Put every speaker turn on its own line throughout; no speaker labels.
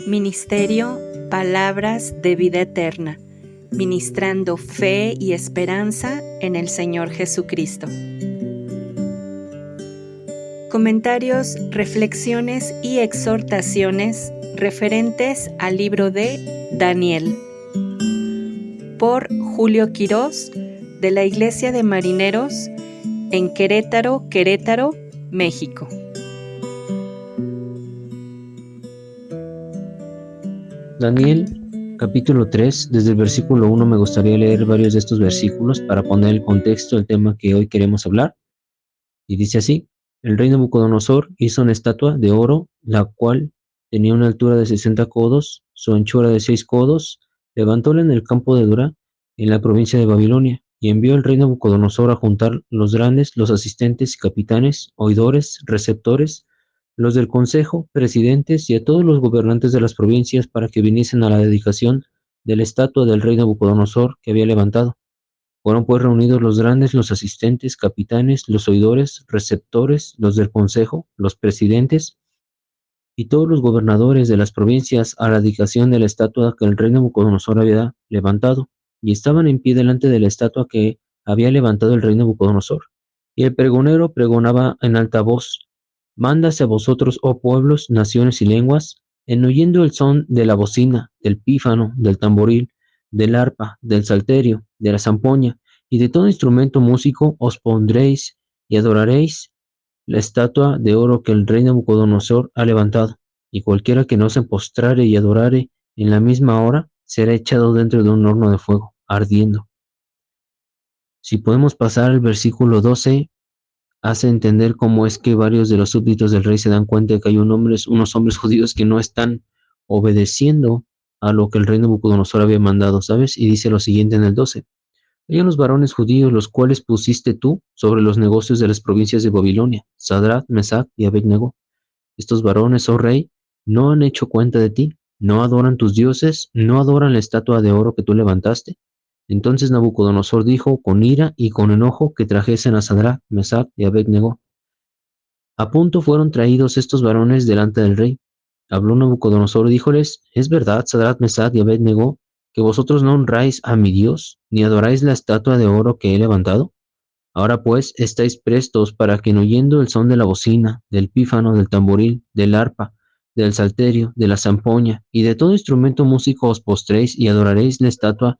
Ministerio Palabras de Vida Eterna, ministrando fe y esperanza en el Señor Jesucristo. Comentarios, reflexiones y exhortaciones referentes al libro de Daniel, por Julio Quirós, de la Iglesia de Marineros en Querétaro, México.
Daniel, capítulo 3, desde el versículo 1 me gustaría leer varios de estos versículos para poner el contexto del tema que hoy queremos hablar. Y dice así: el rey Nabucodonosor hizo una estatua de oro, la cual tenía una altura de 60 codos, su anchura de 6 codos, levantóla en el campo de Dura, en la provincia de Babilonia, y envió el rey Nabucodonosor a juntar los grandes, los asistentes y capitanes, oidores, receptores, los del consejo, presidentes y a todos los gobernantes de las provincias para que viniesen a la dedicación de la estatua del rey Nabucodonosor que había levantado. Fueron pues reunidos los grandes, los asistentes, capitanes, los oidores, receptores, los del consejo, los presidentes y todos los gobernadores de las provincias a la dedicación de la estatua que el rey Nabucodonosor había levantado, y estaban en pie delante de la estatua que había levantado el rey Nabucodonosor. Y el pregonero pregonaba en alta voz: mándase a vosotros, oh pueblos, naciones y lenguas, en oyendo el son de la bocina, del pífano, del tamboril, del arpa, del salterio, de la zampoña, y de todo instrumento músico, os pondréis y adoraréis la estatua de oro que el rey Nabucodonosor ha levantado, y cualquiera que no se postrare y adorare en la misma hora, será echado dentro de un horno de fuego, ardiendo. Si podemos pasar al versículo 12, hace entender cómo es que varios de los súbditos del rey se dan cuenta de que hay unos hombres judíos que no están obedeciendo a lo que el rey Nabucodonosor había mandado, ¿sabes? Y dice lo siguiente en el 12: hay unos varones judíos los cuales pusiste tú sobre los negocios de las provincias de Babilonia, Sadrach, Mesach y Abed-Nego. Estos varones, oh rey, no han hecho cuenta de ti, no adoran tus dioses, no adoran la estatua de oro que tú levantaste. Entonces Nabucodonosor dijo con ira y con enojo que trajesen a Sadrach, Mesach y Abed-Nego. A punto fueron traídos estos varones delante del rey. Habló Nabucodonosor y díjoles: ¿es verdad, Sadrach, Mesach y Abed-Nego, que vosotros no honráis a mi Dios, ni adoráis la estatua de oro que he levantado? Ahora pues estáis prestos para que, en oyendo el son de la bocina, del pífano, del tamboril, del arpa, del salterio, de la zampoña y de todo instrumento músico, os postréis y adoraréis la estatua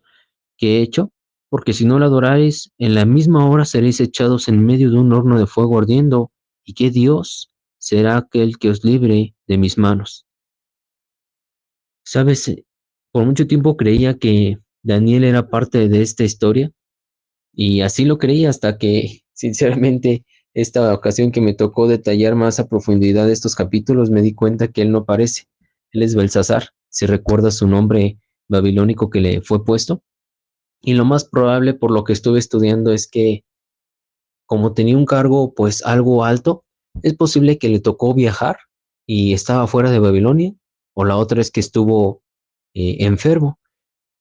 que he hecho, porque si no la adoráis, en la misma hora seréis echados en medio de un horno de fuego ardiendo. ¿Y qué Dios será aquel que os libre de mis manos? Sabes, por mucho tiempo creía que Daniel era parte de esta historia, y así lo creía hasta que, sinceramente, esta ocasión que me tocó detallar más a profundidad estos capítulos, me di cuenta que él no aparece. Él es Belsasar, si recuerdas su nombre babilónico que le fue puesto. Y lo más probable, por lo que estuve estudiando, es que como tenía un cargo pues algo alto, es posible que le tocó viajar y estaba fuera de Babilonia, o la otra es que estuvo enfermo.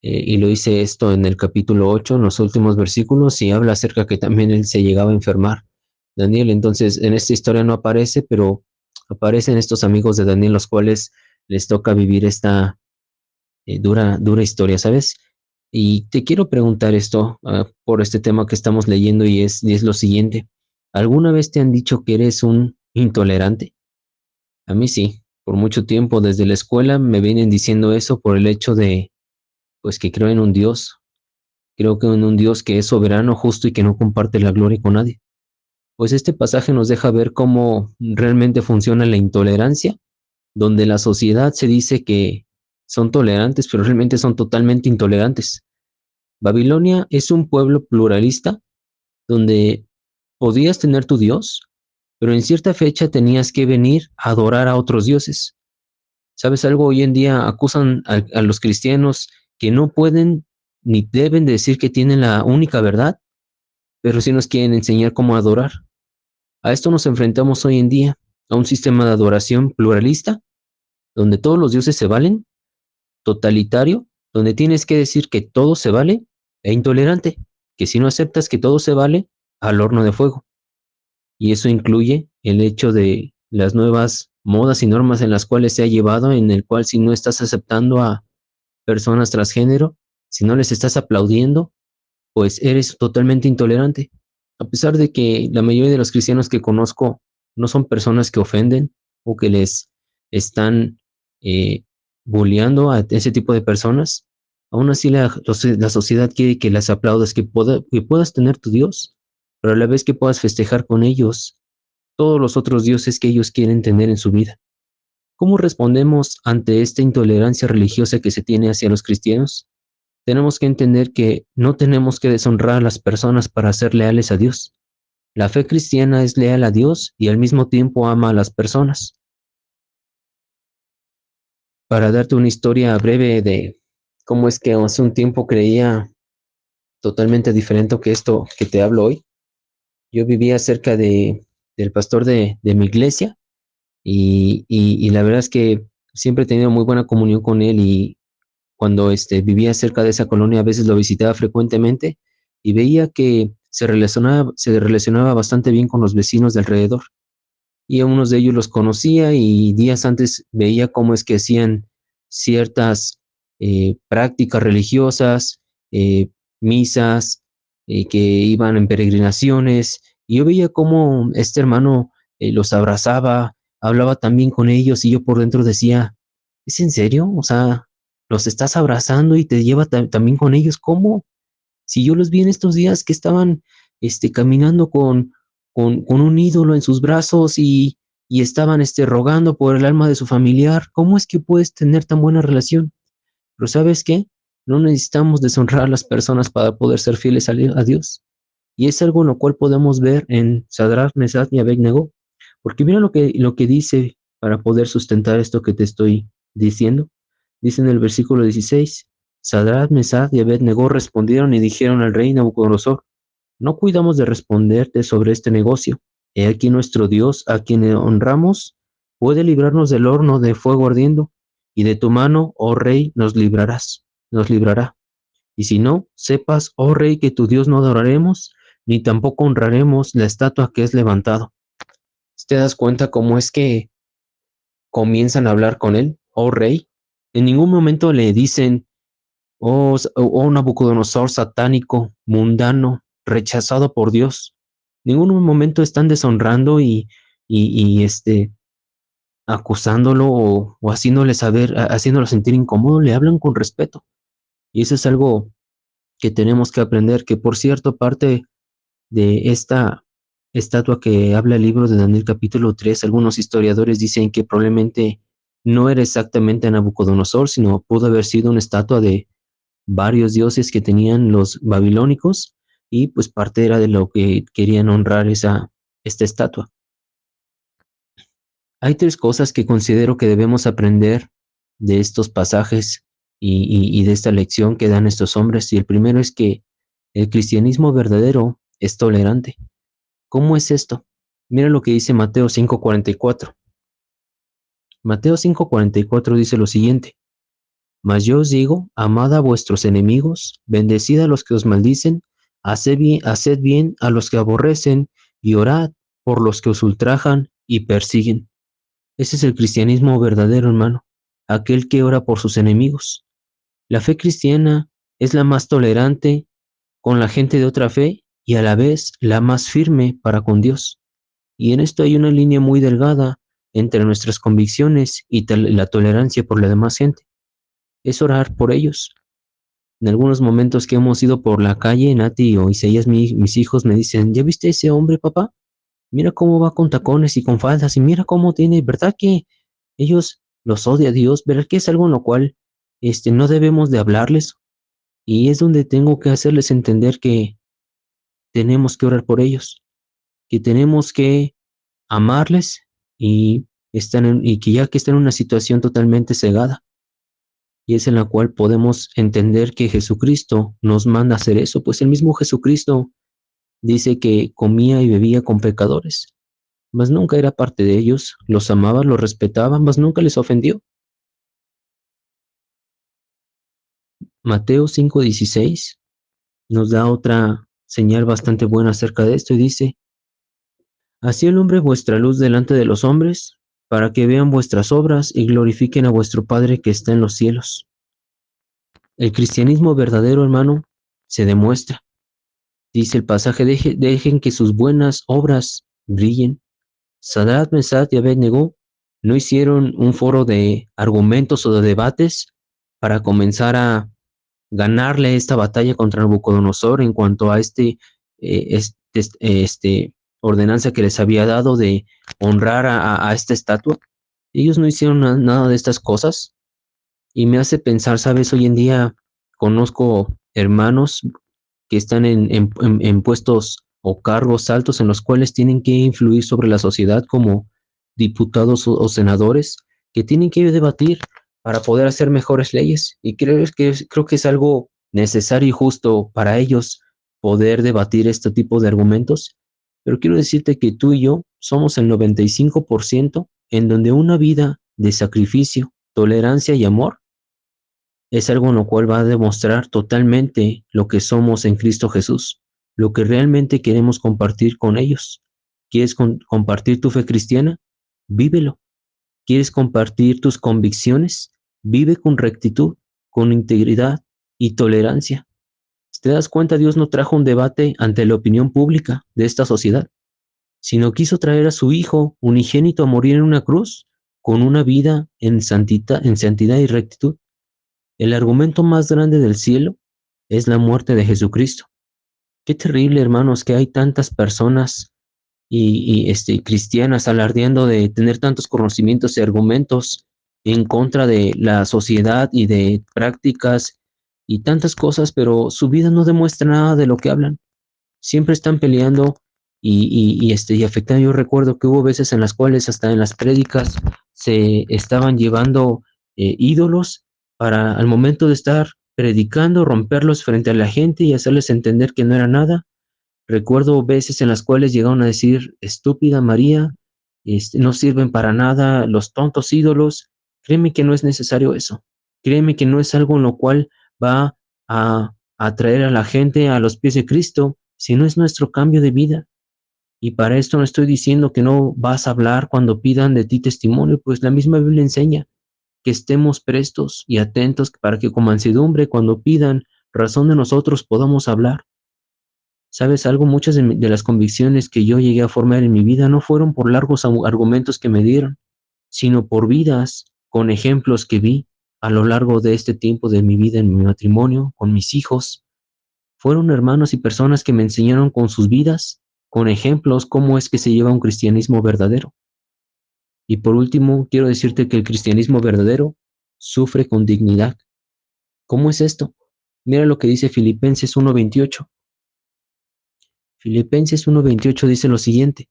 Y lo hice esto en el capítulo 8, en los últimos versículos, y habla acerca que también él se llegaba a enfermar, Daniel. Entonces, en esta historia no aparece, pero aparecen estos amigos de Daniel, los cuales les toca vivir esta dura historia, ¿sabes? Y te quiero preguntar esto por este tema que estamos leyendo, y es lo siguiente: ¿alguna vez te han dicho que eres un intolerante? A mí sí, por mucho tiempo desde la escuela me vienen diciendo eso por el hecho de, pues, que creo en un Dios. Creo que en un Dios que es soberano, justo y que no comparte la gloria con nadie. Pues este pasaje nos deja ver cómo realmente funciona la intolerancia, donde la sociedad se dice que son tolerantes, pero realmente son totalmente intolerantes. Babilonia es un pueblo pluralista donde podías tener tu Dios, pero en cierta fecha tenías que venir a adorar a otros dioses. ¿Sabes algo? Hoy en día acusan a los cristianos que no pueden ni deben decir que tienen la única verdad, pero sí nos quieren enseñar cómo adorar. A esto nos enfrentamos hoy en día, a un sistema de adoración pluralista, donde todos los dioses se valen, totalitario, donde tienes que decir que todo se vale, e intolerante, que si no aceptas que todo se vale, al horno de fuego. Y eso incluye el hecho de las nuevas modas y normas en las cuales se ha llevado, en el cual si no estás aceptando a personas transgénero, si no les estás aplaudiendo, pues eres totalmente intolerante. A pesar de que la mayoría de los cristianos que conozco no son personas que ofenden o que les están eh, bulleando a ese tipo de personas, aún así la sociedad quiere que las aplaudas, que puedas tener tu Dios, pero a la vez que puedas festejar con ellos todos los otros dioses que ellos quieren tener en su vida. ¿Cómo respondemos ante esta intolerancia religiosa que se tiene hacia los cristianos? Tenemos que entender que no tenemos que deshonrar a las personas para ser leales a Dios. La fe cristiana es leal a Dios y al mismo tiempo ama a las personas. Para darte una historia breve de cómo es que hace un tiempo creía totalmente diferente que esto que te hablo hoy. Yo vivía cerca del pastor de mi iglesia y la verdad es que siempre he tenido muy buena comunión con él y cuando vivía cerca de esa colonia a veces lo visitaba frecuentemente y veía que se relacionaba bastante bien con los vecinos de alrededor. Y a unos de ellos los conocía y días antes veía cómo es que hacían ciertas prácticas religiosas, misas, que iban en peregrinaciones, y yo veía cómo este hermano los abrazaba, hablaba también con ellos, y yo por dentro decía, ¿es en serio? O sea, los estás abrazando y te lleva también con ellos, ¿cómo? Si yo los vi en estos días que estaban, caminando con un ídolo en sus brazos y estaban, rogando por el alma de su familiar, ¿cómo es que puedes tener tan buena relación? Pero ¿sabes qué? No necesitamos deshonrar a las personas para poder ser fieles a Dios. Y es algo en lo cual podemos ver en Sadrach, Mesach y Abednego, porque mira lo que dice para poder sustentar esto que te estoy diciendo. Dice en el versículo 16, Sadrach, Mesach y Abednego respondieron y dijeron al rey Nabucodonosor, no cuidamos de responderte sobre este negocio. He aquí nuestro Dios, a quien honramos, puede librarnos del horno de fuego ardiendo, y de tu mano, oh rey, nos librará. Y si no, sepas, oh rey, que tu Dios no adoraremos, ni tampoco honraremos la estatua que es levantado. ¿Te das cuenta cómo es que comienzan a hablar con él, oh rey? En ningún momento le dicen, oh Nabucodonosor satánico, mundano, rechazado por Dios. En ningún momento están deshonrando y acusándolo o haciéndole saber, haciéndolo sentir incómodo, le hablan con respeto. Y eso es algo que tenemos que aprender, que por cierto, parte de esta estatua que habla el libro de Daniel capítulo 3, algunos historiadores dicen que probablemente no era exactamente Nabucodonosor, sino pudo haber sido una estatua de varios dioses que tenían los babilónicos y pues parte era de lo que querían honrar esta estatua. Hay tres cosas que considero que debemos aprender de estos pasajes y de esta lección que dan estos hombres. Y el primero es que el cristianismo verdadero es tolerante. ¿Cómo es esto? Mira lo que dice Mateo 5:44. Mateo 5:44 dice lo siguiente. Mas yo os digo, amad a vuestros enemigos, bendecid a los que os maldicen, haced bien a los que aborrecen, y orad por los que os ultrajan y persiguen. Ese es el cristianismo verdadero, hermano, aquel que ora por sus enemigos. La fe cristiana es la más tolerante con la gente de otra fe y a la vez la más firme para con Dios. Y en esto hay una línea muy delgada entre nuestras convicciones y la tolerancia por la demás gente. Es orar por ellos. En algunos momentos que hemos ido por la calle, Nati o Isaías, mis hijos me dicen, ¿ya viste ese hombre, papá? Mira cómo va con tacones y con faldas y mira cómo tiene, ¿verdad que ellos los odia Dios? ¿Verdad que es algo en lo cual no debemos de hablarles? Y es donde tengo que hacerles entender que tenemos que orar por ellos, que tenemos que amarles y, y que ya que están en una situación totalmente cegada, y es en la cual podemos entender que Jesucristo nos manda a hacer eso, pues el mismo Jesucristo dice que comía y bebía con pecadores, mas nunca era parte de ellos, los amaba, los respetaba, mas nunca les ofendió. Mateo 5:16 nos da otra señal bastante buena acerca de esto y dice, así alumbre vuestra luz delante de los hombres, para que vean vuestras obras y glorifiquen a vuestro Padre que está en los cielos. El cristianismo verdadero, hermano, se demuestra. Dice el pasaje, dejen que sus buenas obras brillen. Sadrach, Mesach y Abed-Negó no hicieron un foro de argumentos o de debates para comenzar a ganarle esta batalla contra Nabucodonosor en cuanto a ordenanza que les había dado de honrar a esta estatua. Ellos no hicieron nada de estas cosas y me hace pensar, ¿sabes? Hoy en día conozco hermanos que están en puestos o cargos altos en los cuales tienen que influir sobre la sociedad como diputados o senadores que tienen que debatir para poder hacer mejores leyes. Y creo que es algo necesario y justo para ellos poder debatir este tipo de argumentos. Pero quiero decirte que tú y yo somos el 95% en donde una vida de sacrificio, tolerancia y amor es algo en lo cual va a demostrar totalmente lo que somos en Cristo Jesús, lo que realmente queremos compartir con ellos. ¿Quieres compartir tu fe cristiana? Vívelo. ¿Quieres compartir tus convicciones? Vive con rectitud, con integridad y tolerancia. Si te das cuenta, Dios no trajo un debate ante la opinión pública de esta sociedad, sino quiso traer a su Hijo unigénito a morir en una cruz con una vida en santidad y rectitud. El argumento más grande del cielo es la muerte de Jesucristo. Qué terrible, hermanos, que hay tantas personas cristianas alardeando de tener tantos conocimientos y argumentos en contra de la sociedad y de prácticas y tantas cosas, pero su vida no demuestra nada de lo que hablan. Siempre están peleando y afectando. Yo recuerdo que hubo veces en las cuales hasta en las prédicas se estaban llevando ídolos para al momento de estar predicando, romperlos frente a la gente y hacerles entender que no era nada. Recuerdo veces en las cuales llegaron a decir, estúpida María, no sirven para nada los tontos ídolos. Créeme que no es necesario eso. Créeme que no es algo en lo cual va a atraer a la gente a los pies de Cristo, sino es nuestro cambio de vida. Y para esto no estoy diciendo que no vas a hablar cuando pidan de ti testimonio, pues la misma Biblia enseña que estemos prestos y atentos para que con mansedumbre cuando pidan razón de nosotros podamos hablar. ¿Sabes algo? Muchas de las convicciones que yo llegué a formar en mi vida no fueron por largos argumentos que me dieron, sino por vidas con ejemplos que vi a lo largo de este tiempo de mi vida en mi matrimonio, con mis hijos. Fueron hermanos y personas que me enseñaron con sus vidas, con ejemplos, cómo es que se lleva un cristianismo verdadero. Y por último, quiero decirte que el cristianismo verdadero sufre con dignidad. ¿Cómo es esto? Mira lo que dice Filipenses 1:28. Filipenses 1:28 dice lo siguiente: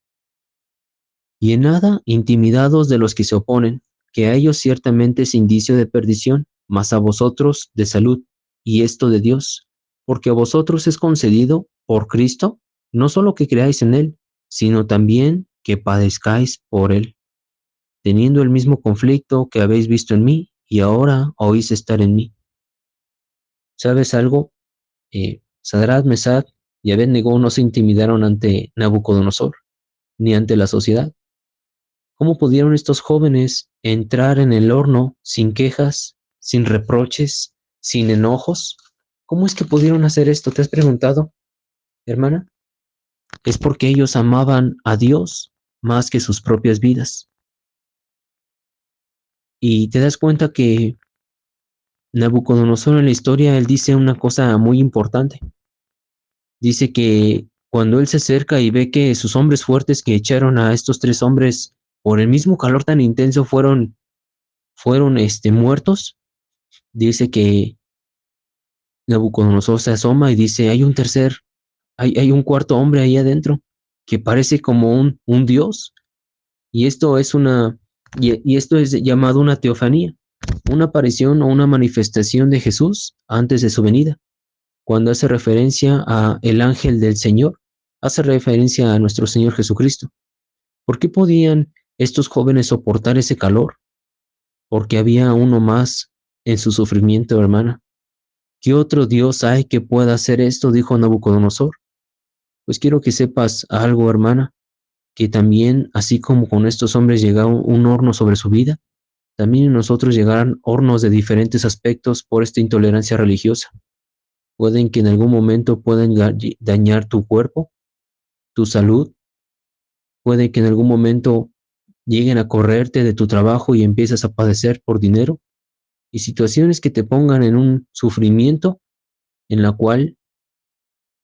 y en nada intimidados de los que se oponen, que a ellos ciertamente es indicio de perdición, mas a vosotros de salud, y esto de Dios, porque a vosotros es concedido por Cristo, no solo que creáis en Él, sino también que padezcáis por Él, teniendo el mismo conflicto que habéis visto en mí, y ahora oís estar en mí. ¿Sabes algo? Sadrach, Mesach y Abed-Negó no se intimidaron ante Nabucodonosor, ni ante la sociedad. ¿Cómo pudieron estos jóvenes entrar en el horno sin quejas, sin reproches, sin enojos? ¿Cómo es que pudieron hacer esto? ¿Te has preguntado, hermana? Es porque ellos amaban a Dios más que sus propias vidas. Y te das cuenta que Nabucodonosor en la historia, él dice una cosa muy importante. Dice que cuando él se acerca y ve que sus hombres fuertes que echaron a estos 3 hombres por el mismo calor tan intenso fueron muertos, dice que Nabucodonosor se asoma y dice, hay un cuarto hombre ahí adentro que parece como un dios. Y esto es esto es llamado una teofanía, una aparición o una manifestación de Jesús antes de su venida. Cuando hace referencia a el ángel del Señor, hace referencia a nuestro Señor Jesucristo. ¿Por qué podían estos jóvenes soportar ese calor? Porque había uno más en su sufrimiento, hermana. ¿Qué otro Dios hay que pueda hacer esto?, dijo Nabucodonosor. Pues quiero que sepas algo, hermana. que también, así como con estos hombres llegaba un horno sobre su vida, también en nosotros llegarán hornos de diferentes aspectos por esta intolerancia religiosa. Pueden que en algún momento puedan dañar tu cuerpo, tu salud, puede que en algún momento lleguen a correrte de tu trabajo y empiezas a padecer por dinero, y situaciones que te pongan en un sufrimiento en la cual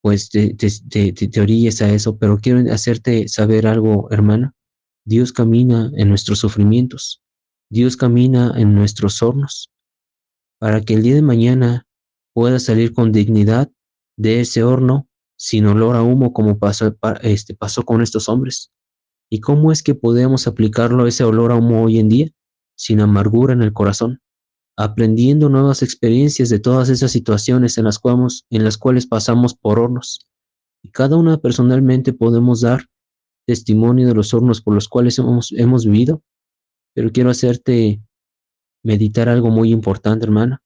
pues te orilles a eso, pero quiero hacerte saber algo, hermana. Dios camina en nuestros sufrimientos, Dios camina en nuestros hornos, para que el día de mañana puedas salir con dignidad de ese horno sin olor a humo como pasó con estos hombres. ¿Y cómo es que podemos aplicarlo ese olor a humo hoy en día? Sin amargura en el corazón, aprendiendo nuevas experiencias de todas esas situaciones en las cuales pasamos por hornos. Y cada una personalmente podemos dar testimonio de los hornos por los cuales hemos vivido, pero quiero hacerte meditar algo muy importante, hermana,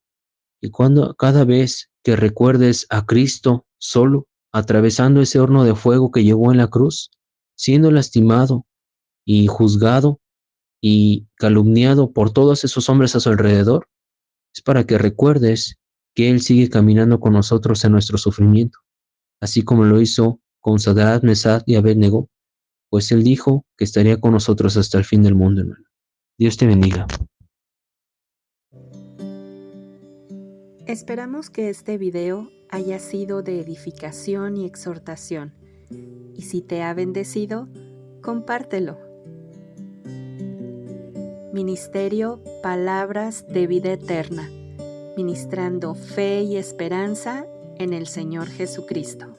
que cada vez que recuerdes a Cristo solo, atravesando ese horno de fuego que llevó en la cruz, siendo lastimado y juzgado y calumniado por todos esos hombres a su alrededor, es para que recuerdes que Él sigue caminando con nosotros en nuestro sufrimiento, así como lo hizo con Sadrach, Mesach y Abednego, pues Él dijo que estaría con nosotros hasta el fin del mundo, hermano. Dios te bendiga.
Esperamos que este video haya sido de edificación y exhortación, y si te ha bendecido, compártelo. Ministerio Palabras de Vida Eterna, ministrando fe y esperanza en el Señor Jesucristo.